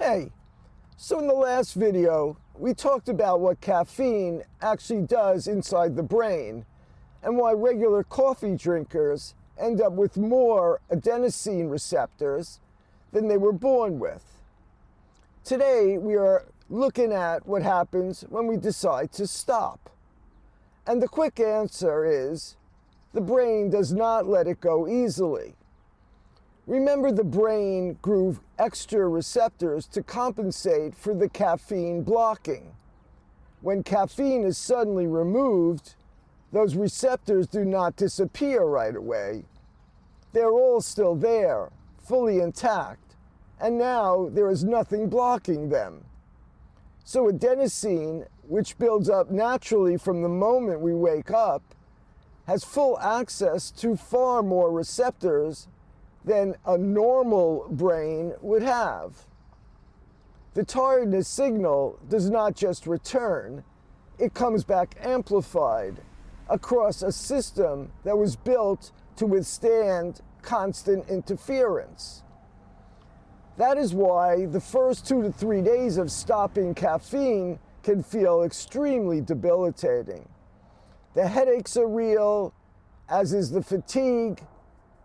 Hey, so in the last video, we talked about what caffeine actually does inside the brain and why regular coffee drinkers end up with more adenosine receptors than they were born with. Today, we are looking at what happens when we decide to stop. And the quick answer is, the brain does not let it go easily. Remember, the brain grew extra receptors to compensate for the caffeine blocking. When caffeine is suddenly removed, those receptors do not disappear right away. They're all still there, fully intact, and now there is nothing blocking them. So adenosine, which builds up naturally from the moment we wake up, has full access to far more receptors than a normal brain would have. The tiredness signal does not just return, it comes back amplified across a system that was built to withstand constant interference. That is why the first 2 to 3 days of stopping caffeine can feel extremely debilitating. The headaches are real, as is the fatigue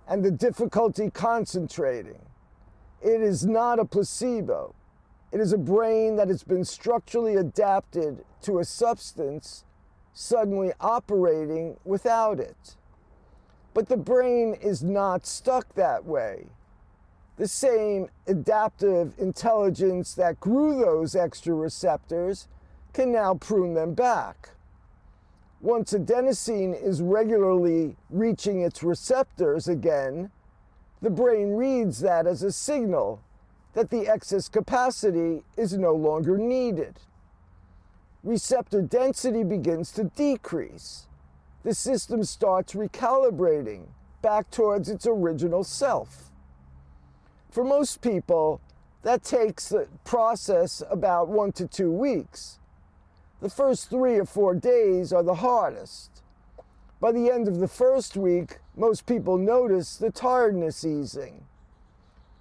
and the difficulty concentrating. It is not a placebo. It is a brain that has been structurally adapted to a substance suddenly operating without it. But the brain is not stuck that way. The same adaptive intelligence that grew those extra receptors can now prune them back. Once adenosine is regularly reaching its receptors again, the brain reads that as a signal that the excess capacity is no longer needed. Receptor density begins to decrease. The system starts recalibrating back towards its original self. For most people, that takes the process about 1 to 2 weeks. The first 3 or 4 days are the hardest. By the end of the first week, most people notice the tiredness easing.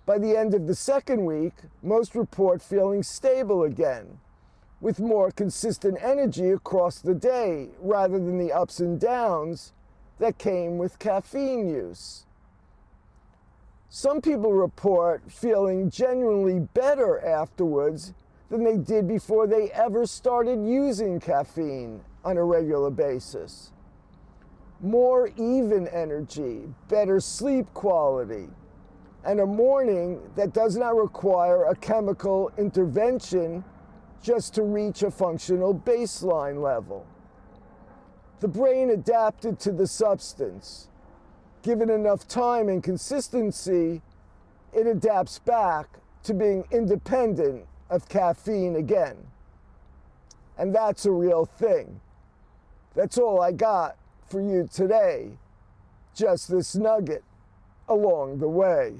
By the end of the second week, most report feeling stable again, with more consistent energy across the day rather than the ups and downs that came with caffeine use. Some people report feeling genuinely better afterwards than they did before they ever started using caffeine on a regular basis. More even energy, better sleep quality, and a morning that does not require a chemical intervention just to reach a functional baseline level. The brain adapted to the substance. Given enough time and consistency, it adapts back to being independent of caffeine again. And that's a real thing. That's all I got for you today. Just this nugget along the way.